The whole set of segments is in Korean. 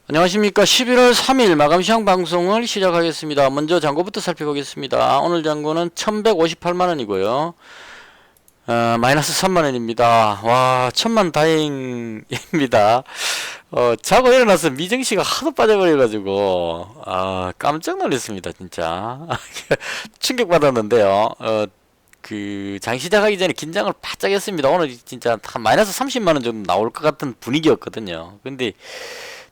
안녕하십니까. 11월 3일 마감시황 방송을 시작하겠습니다. 먼저 잔고부터 살펴보겠습니다. 오늘 잔고는 1158만원이고요. 마이너스 3만원입니다. 와, 천만 다행입니다. 자고 일어나서 미정씨가 하도 빠져버려가지고, 깜짝 놀랐습니다, 진짜. 충격받았는데요. 장 시작하기 전에 긴장을 바짝 했습니다. 오늘 진짜 한 마이너스 30만원 정도 나올 것 같은 분위기였거든요. 근데,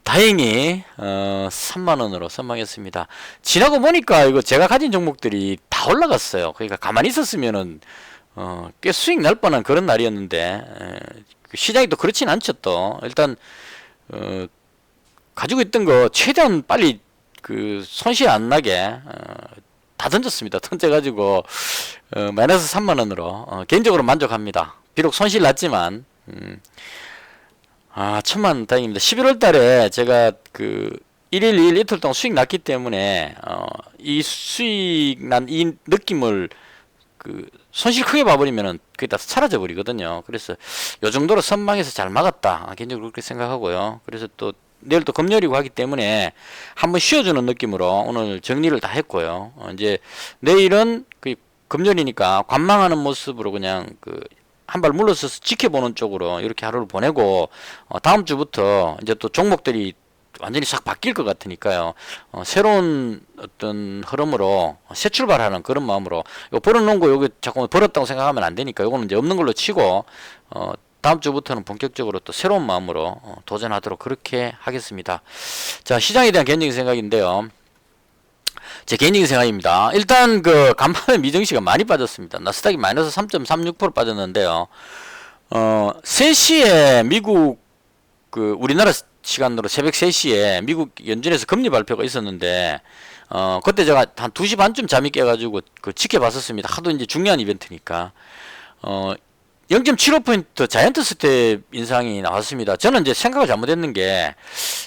다행히 3만원으로 선방했습니다. 지나고 보니까 이거 제가 가진 종목들이 다 올라갔어요. 그러니까 가만히 있었으면은 꽤 수익 날 뻔한 그런 날이었는데 시장이 또 그렇진 않죠. 또 일단 가지고 있던 거 최대한 빨리 손실 안 나게 다 던졌습니다. 던져가지고 마이너스 3만원으로 개인적으로 만족합니다. 비록 손실 났지만 천만 다행입니다. 11월 달에 제가 1일, 2일 이틀 동안 수익 났기 때문에, 이 수익 난 이 느낌을, 손실 크게 봐버리면은 그게 다 사라져 버리거든요. 그래서 요 정도로 선방해서 잘 막았다. 개인적으로 그렇게 생각하고요. 그래서 또 내일 또 금요일이고 하기 때문에 한번 쉬어주는 느낌으로 오늘 정리를 다 했고요. 이제 내일은 금요일이니까 관망하는 모습으로 그냥 한 발 물러서서 지켜보는 쪽으로 이렇게 하루를 보내고 다음 주부터 이제 또 종목들이 완전히 싹 바뀔 것 같으니까요. 새로운 어떤 흐름으로 새 출발하는 그런 마음으로 이거 벌어놓은 거 여기 자꾸 벌었다고 생각하면 안 되니까 이거는 이제 없는 걸로 치고 다음 주부터는 본격적으로 또 새로운 마음으로 도전하도록 그렇게 하겠습니다. 자, 시장에 대한 개인적인 생각인데요. 제 개인적인 생각입니다. 일단 간밤에 미정시가 많이 빠졌습니다. 나스닥이 마이너스 3.36% 빠졌는데요. 3시에 미국 우리나라 시간으로 새벽 3시에 미국 연준에서 금리 발표가 있었는데 그때 제가 한 2시 반쯤 잠이 깨가지고 지켜봤었습니다. 하도 이제 중요한 이벤트니까 0.75포인트 자이언트 스텝 인상이 나왔습니다. 저는 이제 생각을 잘못했는 게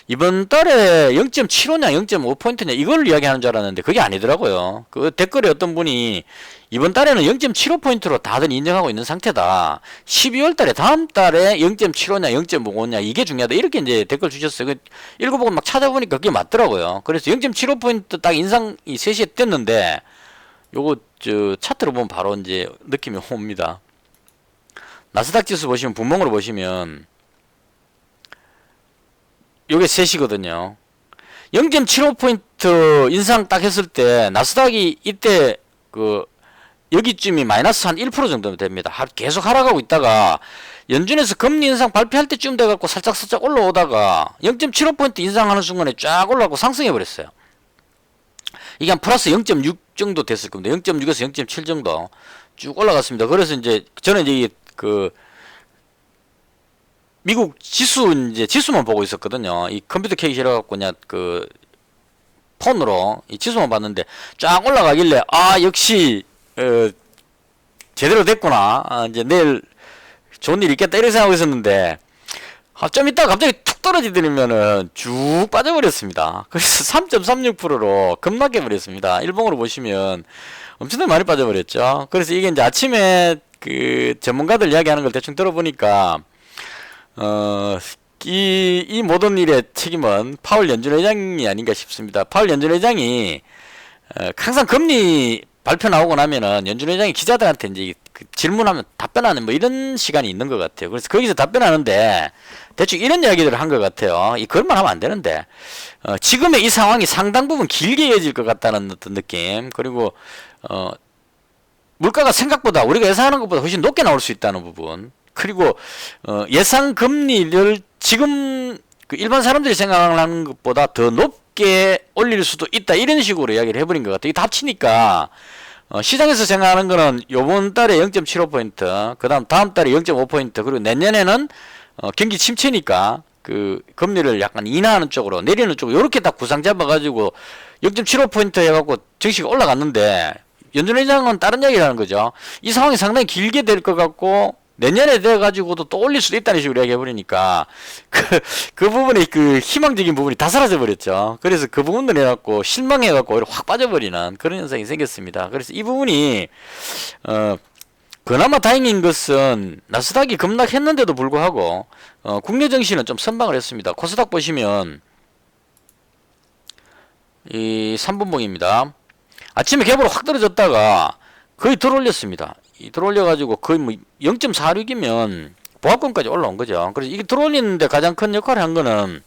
이번 달에 0.75냐 0.5포인트냐 이걸 이야기하는 줄 알았는데 그게 아니더라고요. 댓글에 어떤 분이 이번 달에는 0.75포인트로 다들 인정하고 있는 상태다. 12월 달에 다음 달에 0.75냐 0.55냐 이게 중요하다. 이렇게 이제 댓글 주셨어요. 읽어보고 막 찾아보니까 그게 맞더라고요. 그래서 0.75포인트 딱 인상이 3시에 떴는데 요거 차트로 보면 바로 이제 느낌이 옵니다. 나스닥 지수 보시면 분봉으로 보시면 요게 3시거든요. 0.75포인트 인상 딱 했을 때 나스닥이 이때 여기쯤이 마이너스 한 1% 정도 됩니다. 계속 하락하고 있다가 연준에서 금리 인상 발표할 때쯤 돼갖고 살짝 올라오다가 0.75포인트 인상하는 순간에 쫙 올라가고 상승해 버렸어요. 이게 한 플러스 0.6 정도 됐을 겁니다. 0.6에서 0.7 정도 쭉 올라갔습니다. 그래서 이제 저는 이제 미국 지수만 보고 있었거든요. 이 컴퓨터 켜기 싫어갖고 그냥 폰으로 이 지수만 봤는데 쫙 올라가길래 역시 제대로 됐구나. 이제 내일 좋은 일 있겠다 이렇게 생각하고 있었는데 좀 있다가 갑자기 툭 떨어지더니면은 쭉 빠져버렸습니다. 그래서 3.36%로 급락해 버렸습니다. 일봉으로 보시면 엄청나게 많이 빠져버렸죠. 그래서 이게 이제 아침에 전문가들 이야기하는 걸 대충 들어보니까 이 모든 일의 책임은 파월 연준 회장이 아닌가 싶습니다. 파월 연준 회장이 항상 금리 발표 나오고 나면은 연준 회장이 기자들한테 이제 질문하면 답변하는 뭐 이런 시간이 있는 것 같아요. 그래서 거기서 답변하는데 대충 이런 이야기들을 한 것 같아요. 그것만 하면 안 되는데 지금의 이 상황이 상당 부분 길게 이어질 것 같다는 어떤 느낌. 그리고 물가가 생각보다 우리가 예상하는 것보다 훨씬 높게 나올 수 있다는 부분. 그리고 예상 금리를 지금 일반 사람들이 생각하는 것보다 더 높게 올릴 수도 있다 이런 식으로 이야기를 해버린 것 같아요. 이게 다 합치니까 시장에서 생각하는 거는 요번 달에 0.75포인트 그 다음 달에 0.5포인트 그리고 내년에는 경기 침체니까 금리를 약간 인하하는 쪽으로 내리는 쪽으로 이렇게 딱 구상 잡아가지고 0.75포인트 해갖고 증시가 올라갔는데 연준 회장은 다른 이야기를 하는 거죠. 이 상황이 상당히 길게 될 것 같고 내년에 돼가지고도 또 올릴 수도 있다는 식으로 이야기해버리니까 그 부분에 희망적인 부분이 다 사라져버렸죠. 그래서 그 부분을 해갖고 실망해갖고 확 빠져버리는 그런 현상이 생겼습니다. 그래서 이 부분이 그나마 다행인 것은 나스닥이 급락했는데도 불구하고 국내 증시는 좀 선방을 했습니다. 코스닥 보시면 이 3분봉입니다. 아침에 갭으로 확 떨어졌다가 거의 들어올렸습니다. 들어올려가지고 거의 뭐 0.46이면 보합권까지 올라온 거죠. 그래서 이게 들어올리는데 가장 큰 역할을 한 거는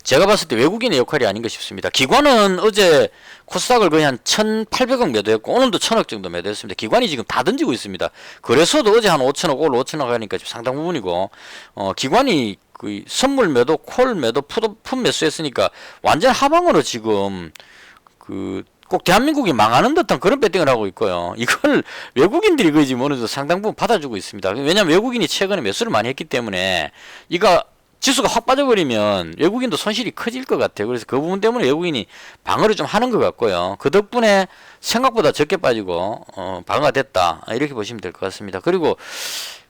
제가 봤을 때 외국인의 역할이 아닌가 싶습니다. 기관은 어제 코스닥을 거의 한 1,800억 매도했고 오늘도 1,000억 정도 매도했습니다. 기관이 지금 다 던지고 있습니다. 그래서도 어제 한 5천억, 오늘 5천억 하니까 지금 상당 부분이고 기관이 그 선물 매도, 콜 매도, 풋 매수했으니까 완전 하방으로 지금 꼭 대한민국이 망하는 듯한 그런 배팅을 하고 있고요. 이걸 외국인들이 거의 지금 어느 정도 상당 부분 받아주고 있습니다. 왜냐하면 외국인이 최근에 매수를 많이 했기 때문에 이거 지수가 확 빠져버리면 외국인도 손실이 커질 것 같아요. 그래서 그 부분 때문에 외국인이 방어를 좀 하는 것 같고요. 그 덕분에 생각보다 적게 빠지고 방어가 됐다 이렇게 보시면 될 것 같습니다. 그리고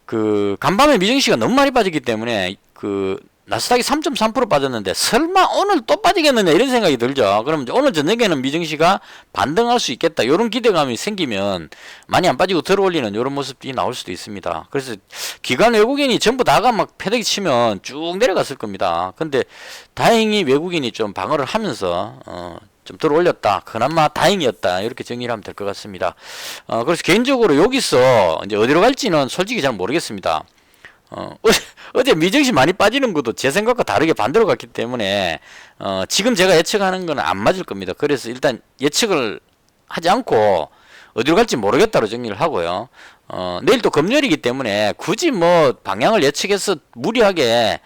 그 간밤에 미증시가 너무 많이 빠졌기 때문에 그 나스닥이 3.3% 빠졌는데 설마 오늘 또 빠지겠느냐 이런 생각이 들죠. 그럼 이제 오늘 저녁에는 미증시가 반등할 수 있겠다 이런 기대감이 생기면 많이 안 빠지고 들어올리는 이런 모습이 나올 수도 있습니다. 그래서 기관 외국인이 전부 다가 막 패대기 치면 쭉 내려갔을 겁니다. 근데 다행히 외국인이 좀 방어를 하면서 좀 들어올렸다. 그나마 다행이었다. 이렇게 정리를 하면 될 것 같습니다. 그래서 개인적으로 여기서 이제 어디로 갈지는 솔직히 잘 모르겠습니다. 어제 미증시 많이 빠지는 것도 제 생각과 다르게 반대로 갔기 때문에 지금 제가 예측하는 거는 안 맞을 겁니다. 그래서 일단 예측을 하지 않고 어디로 갈지 모르겠다로 정리를 하고요. 내일 또 금요일이기 때문에 굳이 뭐 방향을 예측해서 무리하게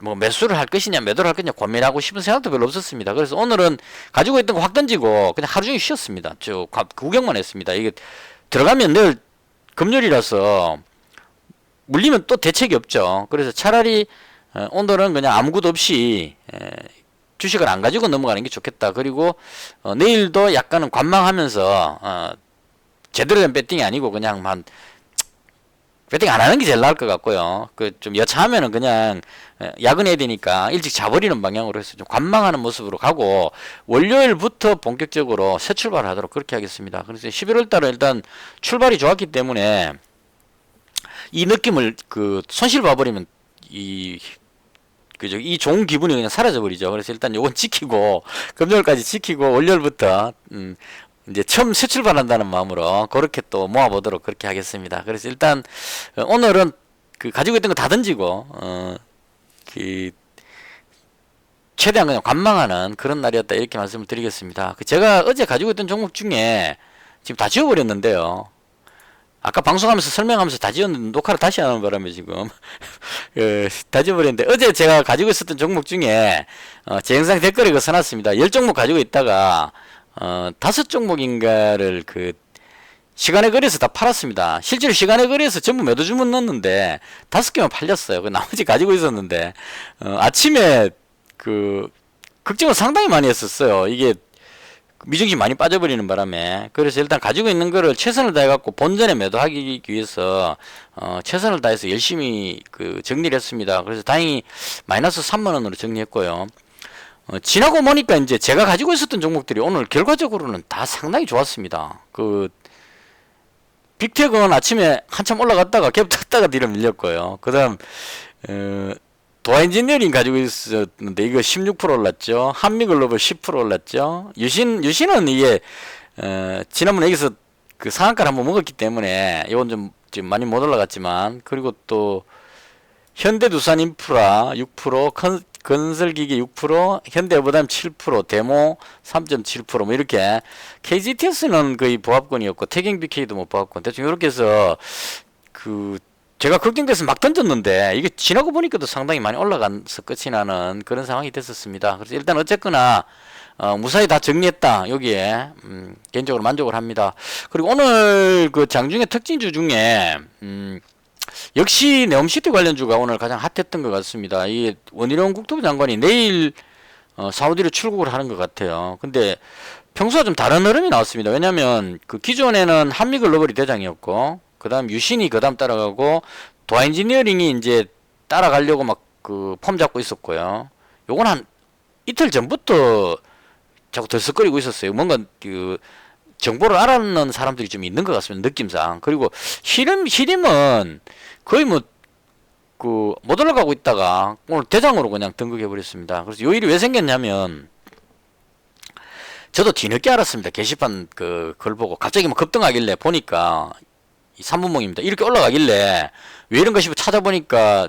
뭐 매수를 할 것이냐 매도를 할 것이냐 고민하고 싶은 생각도 별로 없었습니다. 그래서 오늘은 가지고 있던 거 확 던지고 그냥 하루 종일 쉬었습니다. 구경만 했습니다. 이게 들어가면 내일 금요일이라서 물리면 또 대책이 없죠. 그래서 차라리 오늘은 그냥 아무것도 없이 주식을 안 가지고 넘어가는 게 좋겠다. 그리고 내일도 약간은 관망하면서 제대로 된 배팅이 아니고 그냥 배팅 안 하는 게 제일 나을 것 같고요. 그 좀 여차하면은 그냥 야근해야 되니까 일찍 자버리는 방향으로 해서 좀 관망하는 모습으로 가고 월요일부터 본격적으로 새 출발을 하도록 그렇게 하겠습니다. 그래서 11월 달은 일단 출발이 좋았기 때문에 이 느낌을 손실 봐버리면 이 좋은 기분이 그냥 사라져 버리죠. 그래서 일단 요건 지키고 금요일까지 지키고 월요일부터 이제 처음 새 출발한다는 마음으로 그렇게 또 모아보도록 그렇게 하겠습니다. 그래서 일단 오늘은 가지고 있던 거 다 던지고 최대한 그냥 관망하는 그런 날이었다 이렇게 말씀을 드리겠습니다. 제가 어제 가지고 있던 종목 중에 지금 다 지워버렸는데요. 아까 방송하면서 설명하면서 다 지웠는데 녹화를 다시 하는 바람에 지금 다 지워버렸는데 어제 제가 가지고 있었던 종목 중에 제 영상 댓글에 그거 써놨습니다. 10종목 가지고 있다가 5종목인가를 시간에 걸려서 다 팔았습니다. 실제로 시간에 걸려서 전부 매도 주문 넣었는데 5개만 팔렸어요. 나머지 가지고 있었는데 아침에 걱정을 상당히 많이 했었어요. 이게 미증시 많이 빠져버리는 바람에. 그래서 일단 가지고 있는 거를 최선을 다해갖고 본전에 매도하기 위해서 최선을 다해서 열심히 정리를 했습니다. 그래서 다행히 마이너스 3만원으로 정리했고요. 지나고 보니까 이제 제가 가지고 있었던 종목들이 오늘 결과적으로는 다 상당히 좋았습니다. 빅텍은 아침에 한참 올라갔다가 갭 탔다가 뒤로 밀렸고요. 그 다음 도화엔지니어링 가지고 있었는데 이거 16% 올랐죠. 한미글로벌 10% 올랐죠. 유신은 이게 지난번에 여기서 상한가를 한번 먹었기 때문에 이건 좀 지금 많이 못 올라갔지만, 그리고 또 현대두산인프라 6%, 건설기계 6%, 현대해보담 7%, 데모 3.7%, 뭐 이렇게. KGTS는 거의 보합권이었고 태경BK도 뭐 보합권. 대충 이렇게 해서 제가 걱정돼서 막 던졌는데 이게 지나고 보니까도 상당히 많이 올라가서 끝이 나는 그런 상황이 됐었습니다. 그래서 일단 어쨌거나 무사히 다 정리했다. 여기에 개인적으로 만족을 합니다. 그리고 오늘 장중에 특징주 중에 역시 네옴시티 관련주가 오늘 가장 핫했던 것 같습니다. 이 원희룡 국토부 장관이 내일 사우디로 출국을 하는 것 같아요. 근데 평소와 좀 다른 흐름이 나왔습니다. 왜냐하면 기존에는 한미글로벌이 대장이었고, 그 다음 유신이 그 다음 따라가고, 도화엔지니어링이 이제 따라가려고 막 폼 잡고 있었고요. 요건 한 이틀 전부터 자꾸 들썩거리고 있었어요. 뭔가 정보를 알아는 사람들이 좀 있는 것 같습니다. 느낌상. 그리고 히림은 거의 못 올라가고 있다가 오늘 대장으로 그냥 등극해 버렸습니다. 그래서 요 일이 왜 생겼냐면 저도 뒤늦게 알았습니다. 게시판 그걸 보고 갑자기 뭐 급등하길래 보니까 이 3분봉입니다. 이렇게 올라가길래 왜 이런가 싶어 찾아보니까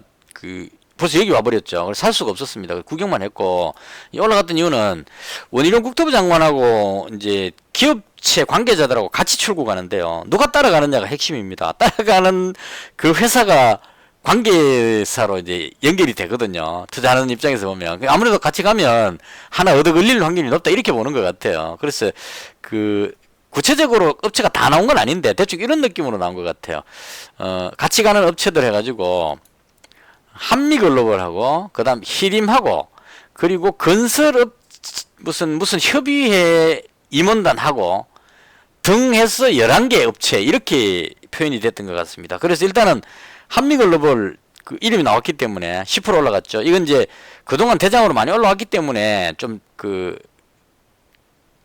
벌써 여기 와버렸죠. 그래서 살 수가 없었습니다. 구경만 했고 올라갔던 이유는 원희룡 국토부 장관하고 이제 기업체 관계자들하고 같이 출국하는데요. 누가 따라가느냐가 핵심입니다. 따라가는 그 회사가 관계사로 이제 연결이 되거든요. 투자하는 입장에서 보면 아무래도 같이 가면 하나 얻어 걸릴 확률이 높다 이렇게 보는 것 같아요. 그래서 구체적으로 업체가 다 나온 건 아닌데 대충 이런 느낌으로 나온 것 같아요. 같이 가는 업체들 해가지고 한미글로벌하고 그다음 히림하고 그리고 건설업 무슨 협의회 임원단하고 등 해서 11개 업체 이렇게 표현이 됐던 것 같습니다. 그래서 일단은 한미글로벌 이름이 나왔기 때문에 10% 올라갔죠. 이건 이제 그동안 대장으로 많이 올라왔기 때문에 좀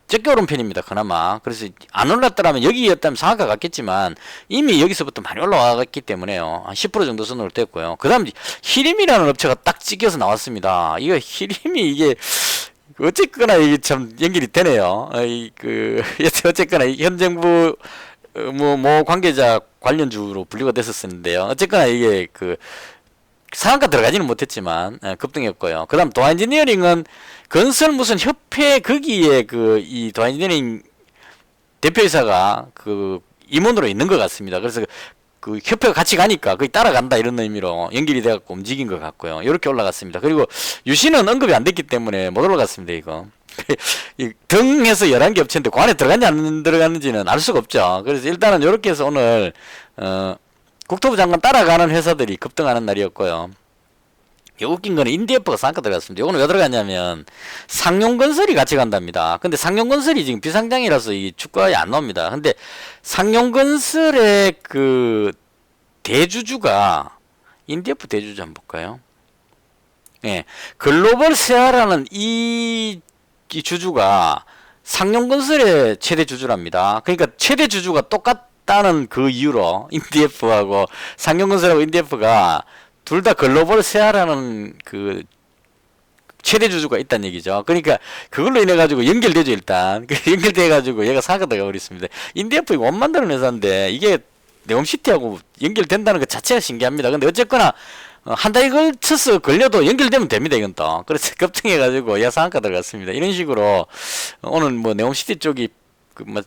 적게 오른 편입니다. 그나마. 그래서 안 올랐더라면 여기였다면 상한가 같겠지만 이미 여기서부터 많이 올라왔기 때문에요. 한 10% 정도 선으로 됐고요. 그 다음 히림이라는 업체가 딱 찍혀서 나왔습니다. 이거 히림이 이게 어쨌거나 이게 참 연결이 되네요. 어쨌거나 현 정부 뭐 관계자 관련주로 분류가 됐었는데요. 어쨌거나 이게 상한가 들어가지는 못했지만 급등했고요. 그 다음 도하인지니어링은 건설 무슨 협회 거기에 이 도하인지니어링 대표이사가 임원으로 있는 것 같습니다. 그래서 협회가 같이 가니까 거기 따라간다 이런 의미로 연결이 돼갖고 움직인 것 같고요. 이렇게 올라갔습니다. 그리고 유시는 언급이 안 됐기 때문에 못 올라갔습니다. 이거 등해서 11개 업체인데 그 안에 들어갔는지 안 들어갔는지는 알 수가 없죠. 그래서 일단은 이렇게 해서 오늘 국토부 장관 따라가는 회사들이 급등하는 날이었고요. 웃긴 거는 인디에프가 상한가 들어갔습니다. 이거는 왜 들어갔냐면 상용건설이 같이 간답니다. 근데 상용건설이 지금 비상장이라서 이 주가에 안 나옵니다. 근데 상용건설의 대주주가 인디에프 대주주 한번 볼까요? 예, 글로벌 세아라는 이 주주가 상용건설의 최대 주주랍니다. 그러니까 최대 주주가 똑같다는 그 이유로 인디에프하고 상용건설하고 인디에프가 둘 다 글로벌 세아라는 최대 주주가 있다는 얘기죠. 그러니까 그걸로 인해 가지고 연결되죠. 일단 연결돼 가지고 얘가 상한가 들어가 버렸습니다. 인디에프 이거 원 만드는 회사인데 이게 네옴시티하고 연결된다는 것 자체가 신기합니다. 근데 어쨌거나 한 달에 걸쳐서 걸려도 연결되면 됩니다. 이건 또 그래서 급등해가지고 얘가 상한가 들어갔습니다. 이런 식으로 오늘 뭐 네옴시티 쪽이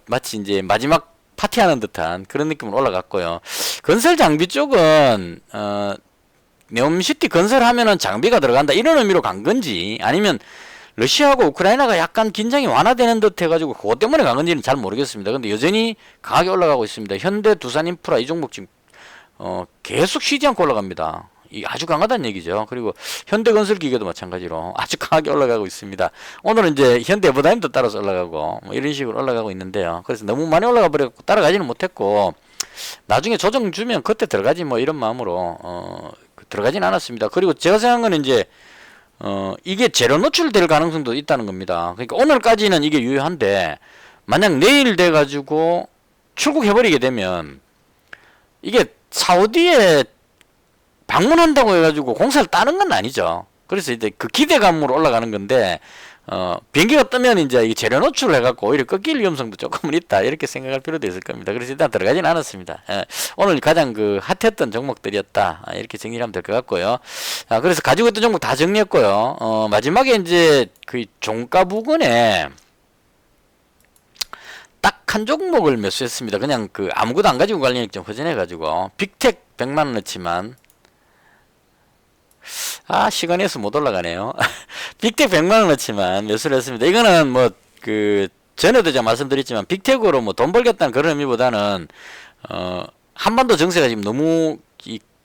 마치 이제 마지막 파티하는 듯한 그런 느낌으로 올라갔고요. 건설 장비 쪽은 네옴시티 건설하면은 장비가 들어간다 이런 의미로 간 건지 아니면 러시아하고 우크라이나가 약간 긴장이 완화되는 듯 해가지고 그것 때문에 간 건지는 잘 모르겠습니다. 근데 여전히 강하게 올라가고 있습니다. 현대, 두산인프라 이 종목 지금 계속 쉬지 않고 올라갑니다. 이 아주 강하다는 얘기죠. 그리고 현대건설기계도 마찬가지로 아주 강하게 올라가고 있습니다. 오늘은 이제 현대에버다임도 따라서 올라가고 뭐 이런 식으로 올라가고 있는데요. 그래서 너무 많이 올라가 버렸고 따라가지는 못했고 나중에 조정 주면 그때 들어가지 뭐 이런 마음으로 들어가진 않았습니다. 그리고 제가 생각한 건 이제 이게 재료 노출될 가능성도 있다는 겁니다. 그러니까 오늘까지는 이게 유효한데 만약 내일 돼가지고 출국해버리게 되면 이게 사우디에 방문한다고 해가지고 공사를 따는 건 아니죠. 그래서 이제 그 기대감으로 올라가는 건데 비행기가 뜨면 이제 이 재료 노출을 해갖고 오히려 꺾일 위험성도 조금은 있다 이렇게 생각할 필요도 있을 겁니다. 그래서 일단 들어가진 않았습니다. 오늘 가장 핫했던 종목들이었다 이렇게 정리를 하면 될 것 같고요. 그래서 가지고 있던 종목 다 정리했고요. 마지막에 이제 그 종가 부근에 딱 한 종목을 매수했습니다. 그냥 아무것도 안 가지고 관련이 좀 허전해가지고 빅텍 100만원어치만 시간에서 못 올라가네요. 빅텍 100만원어치만 매수를 했습니다. 이거는 뭐 전에도 제가 말씀드렸지만 빅텍으로 뭐 돈 벌겠다는 그런 의미보다는 한반도 정세가 지금 너무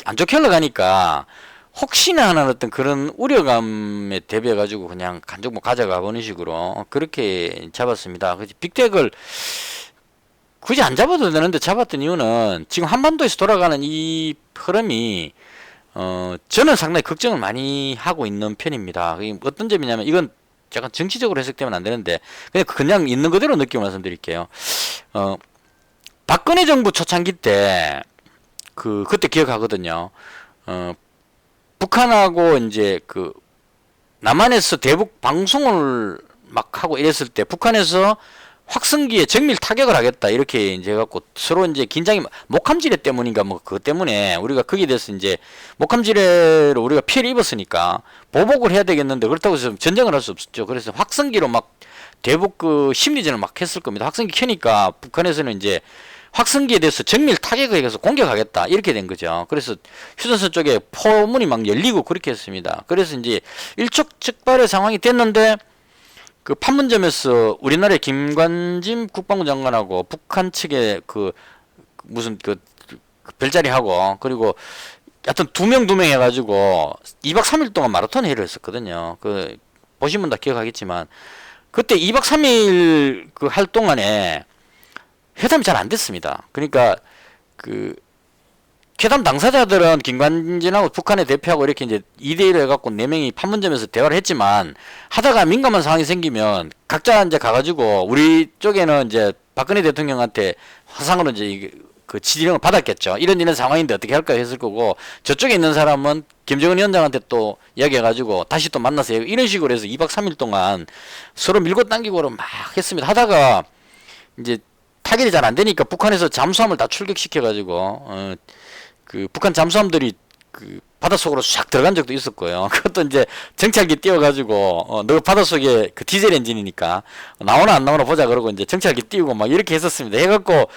안 좋게 흘러가니까 혹시나 하는 어떤 그런 우려감에 대비해 가지고 그냥 한 종목 가져가 보는 식으로 그렇게 잡았습니다. 그래서 빅텍을 굳이 안 잡아도 되는데 잡았던 이유는 지금 한반도에서 돌아가는 이 흐름이 저는 상당히 걱정을 많이 하고 있는 편입니다. 어떤 점이냐면 이건 약간 정치적으로 해석되면 안 되는데 그냥 있는 그대로 느끼고 말씀드릴게요. 박근혜 정부 초창기 때 그때 기억하거든요. 북한하고 이제 남한에서 대북 방송을 막 하고 이랬을 때 북한에서 확성기에 정밀 타격을 하겠다 이렇게 이제 해갖고 서로 이제 긴장이 목함지뢰 때문인가 뭐 그것 때문에 우리가 거기에 대해서 이제 목함지뢰로 우리가 피해를 입었으니까 보복을 해야 되겠는데 그렇다고 해서 전쟁을 할 수 없었죠. 그래서 확성기로 막 대북 그 심리전을 막 했을 겁니다. 확성기 켜니까 북한에서는 이제 확성기에 대해서 정밀 타격을 해서 공격하겠다 이렇게 된 거죠. 그래서 휴전선 쪽에 포문이 막 열리고 그렇게 했습니다. 그래서 이제 일촉즉발의 상황이 됐는데 그 판문점에서 우리나라의 김관진 국방부 장관하고 북한 측의 그 무슨 그 별자리하고 그리고 하여튼 두 명 해가지고 2박 3일 동안 마라톤 회의를 했었거든요. 그 보신 분 다 기억하겠지만 그때 2박 3일 그 할 동안에 회담이 잘 안 됐습니다. 그러니까 그 회담 당사자들은 김관진하고 북한의 대표하고 이렇게 이제 2대1로 해갖고 4명이 판문점에서 대화를 했지만 하다가 민감한 상황이 생기면 각자 이제 가가지고 우리 쪽에는 이제 박근혜 대통령한테 화상으로 이제 그 지령을 받았겠죠. 이런 상황인데 어떻게 할까 했을 거고 저쪽에 있는 사람은 김정은 위원장한테 또 이야기해가지고 다시 또 만나서 이런 식으로 해서 2박 3일 동안 서로 밀고 당기고 막 했습니다. 하다가 이제 타결이 잘 안 되니까 북한에서 잠수함을 다 출격시켜가지고 그 북한 잠수함들이 그 바닷속으로 싹 들어간 적도 있었고요. 그것도 이제 정찰기 띄워가지고 너 바닷속에 그 디젤 엔진이니까 나오나 안 나오나 보자 그러고 이제 정찰기 띄우고 막 이렇게 했었습니다. 해갖고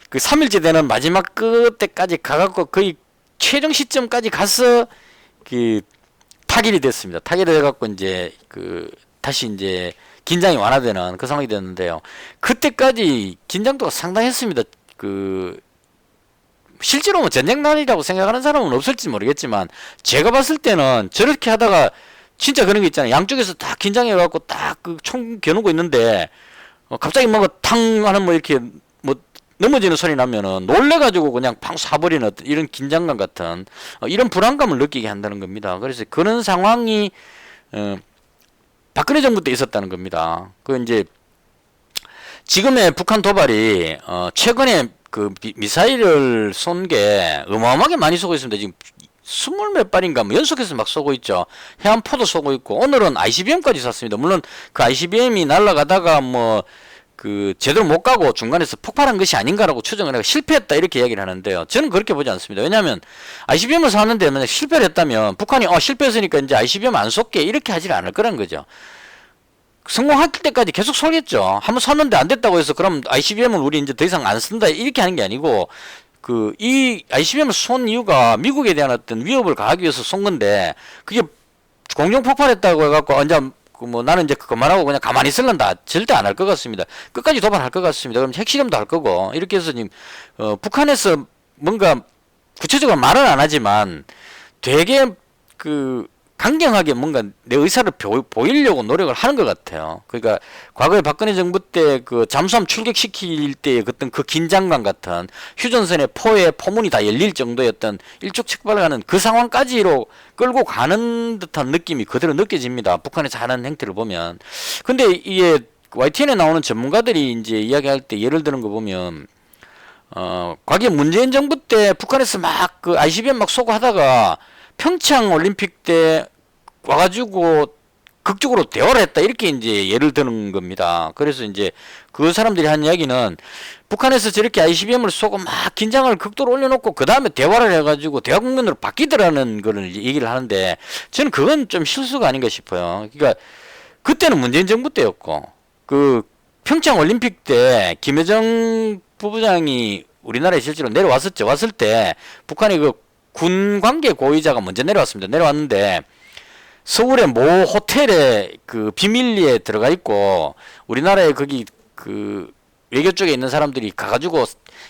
그 3일째 되는 마지막 끝때까지 가갖고 거의 최종 시점까지 가서 그 타결이 됐습니다. 타결이 돼갖고 이제 그 다시 이제 긴장이 완화되는 그 상황이 됐는데요. 그때까지 긴장도가 상당했습니다. 그 실제로 뭐 전쟁 날이라고 생각하는 사람은 없을지 모르겠지만 제가 봤을 때는 저렇게 하다가 진짜 그런 게 있잖아요. 양쪽에서 다 긴장해갖고 딱 그 총 겨누고 있는데 갑자기 뭔가 탕 하는 뭐 이렇게 뭐 넘어지는 소리 나면은 놀래가지고 그냥 팡 쏴버리는 어떤 이런 긴장감 같은 이런 불안감을 느끼게 한다는 겁니다. 그래서 그런 상황이 박근혜 정부 때 있었다는 겁니다. 그 이제 지금의 북한 도발이 최근에 그 미사일을 쏜 게 어마어마하게 많이 쏘고 있습니다. 지금 20몇 발인가 뭐 연속해서 막 쏘고 있죠. 해안포도 쏘고 있고 오늘은 ICBM까지 쐈습니다. 물론 그 ICBM이 날아가다가 뭐 그 제대로 못 가고 중간에서 폭발한 것이 아닌가라고 추정을 해서 실패했다 이렇게 이야기를 하는데요. 저는 그렇게 보지 않습니다. 왜냐하면 ICBM을 쐈는데 만약 실패를 했다면 북한이 실패했으니까 이제 ICBM 안 쏠게 이렇게 하질 않을 거라는 거죠. 성공할 때까지 계속 쏘겠죠. 한번 쐈는데 안 됐다고 해서 그럼 ICBM을 우리 이제 더 이상 안 쓴다 이렇게 하는 게 아니고 그 이 ICBM을 쏜 이유가 미국에 대한 어떤 위협을 가하기 위해서 쏜 건데 그게 공중 폭발했다고 해갖고 이제 뭐 나는 이제 그만하고 그냥 가만히 있을란다 절대 안 할 것 같습니다. 끝까지 도발할 것 같습니다. 그럼 핵실험도 할 거고 이렇게 해서 지금 북한에서 뭔가 구체적으로 말은 안 하지만 되게 그 강경하게 뭔가 내 의사를 보이려고 노력을 하는 것 같아요. 그러니까 과거에 박근혜 정부 때 그 잠수함 출격시킬 때의 어떤 그 긴장감 같은 휴전선의 포에 포문이 다 열릴 정도였던 일촉즉발하는 그 상황까지로 끌고 가는 듯한 느낌이 그대로 느껴집니다. 북한에서 하는 행태를 보면. 근데 이게 YTN에 나오는 전문가들이 이제 이야기할 때 예를 드는 거 보면 과거에 문재인 정부 때 북한에서 막 그 ICBM 막 쏘고 하다가 평창 올림픽 때 와가지고 극적으로 대화를 했다 이렇게 이제 예를 드는 겁니다. 그래서 이제 그 사람들이 한 이야기는 북한에서 저렇게 ICBM을 쏘고 막 긴장을 극도로 올려놓고 그 다음에 대화를 해가지고 대화 국면으로 바뀌더라는 거를 얘기를 하는데 저는 그건 좀 실수가 아닌가 싶어요. 그러니까 그때는 문재인 정부 때였고 그 평창 올림픽 때 김여정 부부장이 우리나라에 실제로 내려왔었죠. 왔을 때 북한의 그 군 관계 고위자가 먼저 내려왔습니다. 내려왔는데 서울의 모 호텔에 그 비밀리에 들어가 있고 우리나라에 거기 그 외교 쪽에 있는 사람들이 가가지고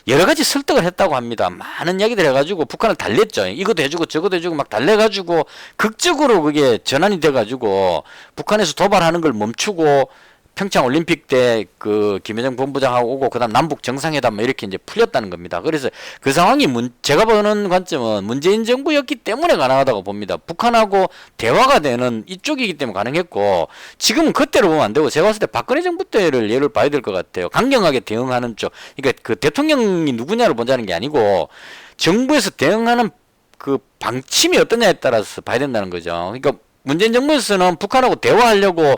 여러 가지 설득을 했다고 합니다. 많은 이야기들 해가지고 북한을 달랬죠. 이것도 해주고 저것도 해주고 막 달래가지고 극적으로 그게 전환이 돼가지고 북한에서 도발하는 걸 멈추고 평창 올림픽 때 그 김여정 본부장하고 오고 그다음 남북 정상회담 이렇게 이제 풀렸다는 겁니다. 그래서 그 상황이 제가 보는 관점은 문재인 정부였기 때문에 가능하다고 봅니다. 북한하고 대화가 되는 이쪽이기 때문에 가능했고 지금은 그때로 보면 안 되고 제가 봤을 때 박근혜 정부 때를 예를 봐야 될 것 같아요. 강경하게 대응하는 쪽. 그러니까 그 대통령이 누구냐를 보자는 게 아니고 정부에서 대응하는 그 방침이 어떠냐에 따라서 봐야 된다는 거죠. 그러니까 문재인 정부에서는 북한하고 대화하려고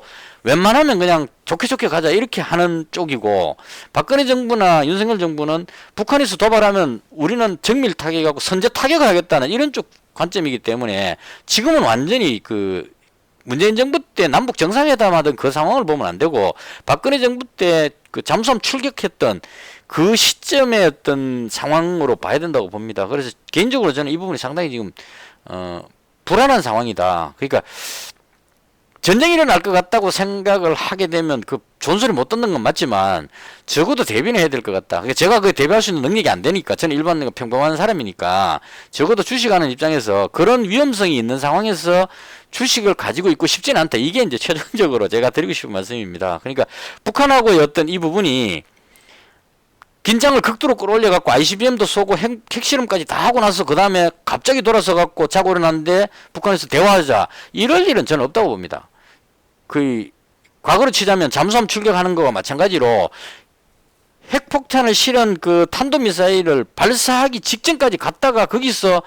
웬만하면 그냥 좋게 좋게 가자 이렇게 하는 쪽이고, 박근혜 정부나 윤석열 정부는 북한에서 도발하면 우리는 정밀 타격하고 선제 타격을 하겠다는 이런 쪽 관점이기 때문에 지금은 완전히 그 문재인 정부 때 남북 정상회담 하던 그 상황을 보면 안 되고, 박근혜 정부 때 그 잠수함 출격했던 그 시점의 어떤 상황으로 봐야 된다고 봅니다. 그래서 개인적으로 저는 이 부분이 상당히 지금 불안한 상황이다. 그러니까 전쟁이 일어날 것 같다고 생각을 하게 되면 그 좋은 소리 못 듣는 건 맞지만 적어도 대비는 해야 될 것 같다. 그러니까 제가 그 대비할 수 있는 능력이 안 되니까, 저는 일반 평범한 사람이니까 적어도 주식하는 입장에서 그런 위험성이 있는 상황에서 주식을 가지고 있고 싶지는 않다. 이게 이제 최종적으로 제가 드리고 싶은 말씀입니다. 그러니까 북한하고의 어떤 이 부분이 긴장을 극도로 끌어올려 갖고 ICBM도 쏘고 핵실험까지 다 하고 나서 그 다음에 갑자기 돌아서 갖고 자고 일어났는데 북한에서 대화하자, 이럴 일은 저는 없다고 봅니다. 그 과거로 치자면 잠수함 출격하는 거와 마찬가지로 핵폭탄을 실은 그 탄도미사일을 발사하기 직전까지 갔다가 거기서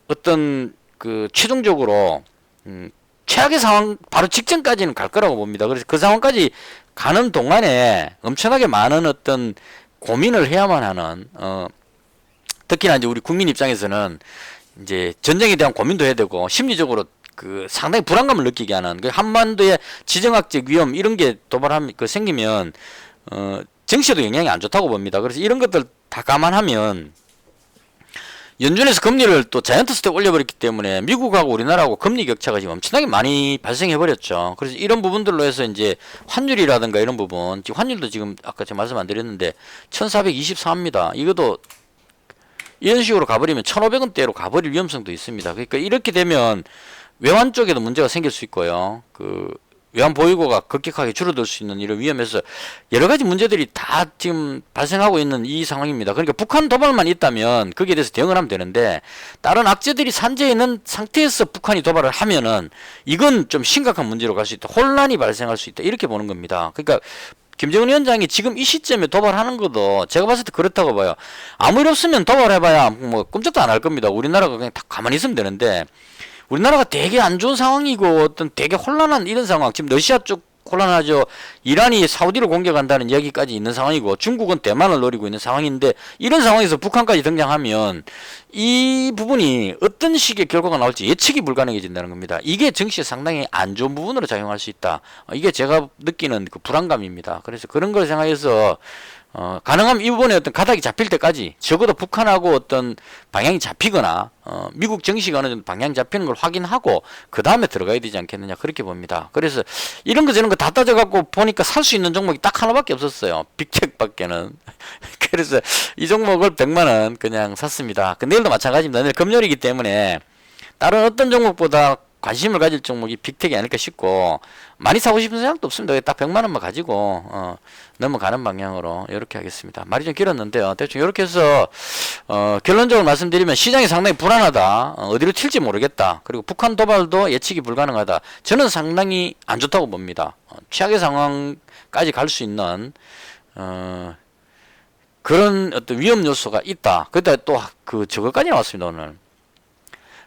어떤 그 최종적으로 최악의 상황 바로 직전까지는 갈 거라고 봅니다. 그래서 그 상황까지 가는 동안에 엄청나게 많은 어떤 고민을 해야만 하는, 특히나 이제 우리 국민 입장에서는 이제 전쟁에 대한 고민도 해야 되고 심리적으로 그 상당히 불안감을 느끼게 하는 그 한반도의 지정학적 위험 이런 게 도발하면 그 생기면 정치에도 영향이 안 좋다고 봅니다. 그래서 이런 것들 다 감안하면 연준에서 금리를 또 자이언트 스텝 올려버렸기 때문에 미국하고 우리나라하고 금리 격차가 지금 엄청나게 많이 발생해버렸죠. 그래서 이런 부분들로 해서 이제 환율이라든가 이런 부분, 지금 환율도 지금 아까 제가 말씀 안 드렸는데 1424입니다. 이것도 이런 식으로 가버리면 1500원대로 가버릴 위험성도 있습니다. 그러니까 이렇게 되면 외환 쪽에도 문제가 생길 수 있고요. 그 외환 보유고가 급격하게 줄어들 수 있는 이런 위험에서 여러 가지 문제들이 다 지금 발생하고 있는 이 상황입니다. 그러니까 북한 도발만 있다면 거기에 대해서 대응을 하면 되는데, 다른 악재들이 산재해 있는 상태에서 북한이 도발을 하면은 이건 좀 심각한 문제로 갈 수 있다. 혼란이 발생할 수 있다. 이렇게 보는 겁니다. 그러니까 김정은 위원장이 지금 이 시점에 도발하는 것도 제가 봤을 때 그렇다고 봐요. 아무 일 없으면 도발해봐야 뭐 꼼짝도 안 할 겁니다. 우리나라가 그냥 다 가만히 있으면 되는데, 우리나라가 되게 안 좋은 상황이고 어떤 되게 혼란한 이런 상황, 지금 러시아 쪽 혼란하죠. 이란이 사우디를 공격한다는 이야기까지 있는 상황이고 중국은 대만을 노리고 있는 상황인데, 이런 상황에서 북한까지 등장하면 이 부분이 어떤 식의 결과가 나올지 예측이 불가능해진다는 겁니다. 이게 정치에 상당히 안 좋은 부분으로 작용할 수 있다. 이게 제가 느끼는 그 불안감입니다. 그래서 그런 걸 생각해서 가능하면 이 부분에 어떤 가닥이 잡힐 때까지 적어도 북한하고 어떤 방향이 잡히거나 미국 정시가 어느 정도 방향 잡히는 걸 확인하고 그 다음에 들어가야 되지 않겠느냐, 그렇게 봅니다. 그래서 이런 거 저런 거 다 따져갖고 보니까 살 수 있는 종목이 딱 하나밖에 없었어요. 빅텍밖에는. 그래서 이 종목을 100만원 그냥 샀습니다. 내일도 마찬가지입니다. 내일 금요일이기 때문에 다른 어떤 종목보다 관심을 가질 종목이 빅텍이 아닐까 싶고, 많이 사고 싶은 생각도 없습니다. 딱 100만원만 가지고 넘어가는 방향으로 이렇게 하겠습니다. 말이 좀 길었는데요. 대충 이렇게 해서 결론적으로 말씀드리면 시장이 상당히 불안하다. 어디로 튈지 모르겠다. 그리고 북한 도발도 예측이 불가능하다. 저는 상당히 안 좋다고 봅니다. 최악의 상황까지 갈 수 있는 그런 어떤 위험 요소가 있다. 그때 또 그 저거까지 나왔습니다. 오늘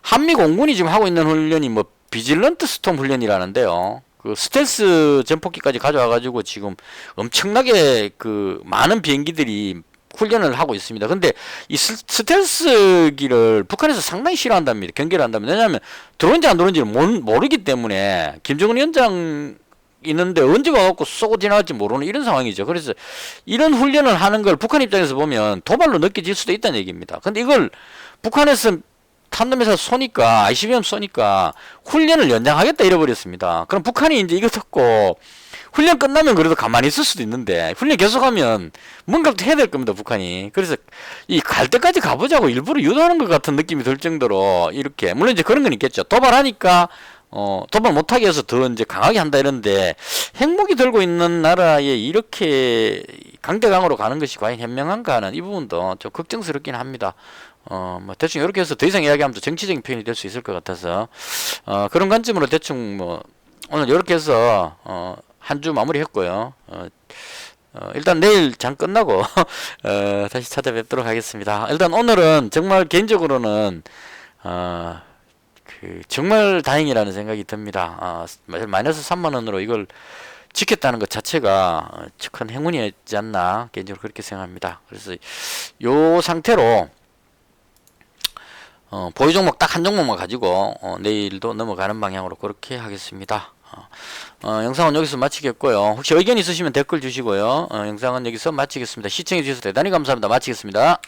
한미 공군이 지금 하고 있는 훈련이 뭐 비질런트 스톰 훈련이라는데요. 그 스텔스 전폭기까지 가져와가지고 지금 엄청나게 그 많은 비행기들이 훈련을 하고 있습니다. 근데 이 스텔스기를 북한에서 상당히 싫어한답니다. 경계를 한답니다. 왜냐하면 들어온지 안 들어온지를 모르기 때문에 김정은 위원장 있는데 언제 와갖고 쏘고 지나갈지 모르는 이런 상황이죠. 그래서 이런 훈련을 하는 걸 북한 입장에서 보면 도발로 느껴질 수도 있다는 얘기입니다. 근데 이걸 북한에서 탄도미사일 쏘니까, ICBM 쏘니까 훈련을 연장하겠다 이래버렸습니다. 그럼 북한이 이제 이거 듣고 훈련 끝나면 그래도 가만히 있을 수도 있는데, 훈련 계속하면 뭔가를 해야 될 겁니다, 북한이. 그래서 이 갈 때까지 가보자고 일부러 유도하는 것 같은 느낌이 들 정도로 이렇게, 물론 이제 그런 건 있겠죠. 도발하니까 도발 못하게 해서 더 이제 강하게 한다 이런데, 핵무기 들고 있는 나라에 이렇게 강대강으로 가는 것이 과연 현명한가 하는 이 부분도 좀 걱정스럽긴 합니다. 뭐 대충 이렇게 해서 더 이상 이야기하면 또 정치적인 표현이 될 수 있을 것 같아서 그런 관점으로 대충 뭐 오늘 이렇게 해서 한 주 마무리했고요. 일단 내일 장 끝나고 다시 찾아뵙도록 하겠습니다. 일단 오늘은 정말 개인적으로는 정말 다행이라는 생각이 듭니다. 마이너스 3만원으로 이걸 지켰다는 것 자체가 큰 행운이었지 않나 개인적으로 그렇게 생각합니다. 그래서 요 상태로 보유 종목 딱 한 종목만 가지고 내일도 넘어가는 방향으로 그렇게 하겠습니다. 영상은 여기서 마치겠고요. 혹시 의견 있으시면 댓글 주시고요. 영상은 여기서 마치겠습니다. 시청해 주셔서 대단히 감사합니다. 마치겠습니다.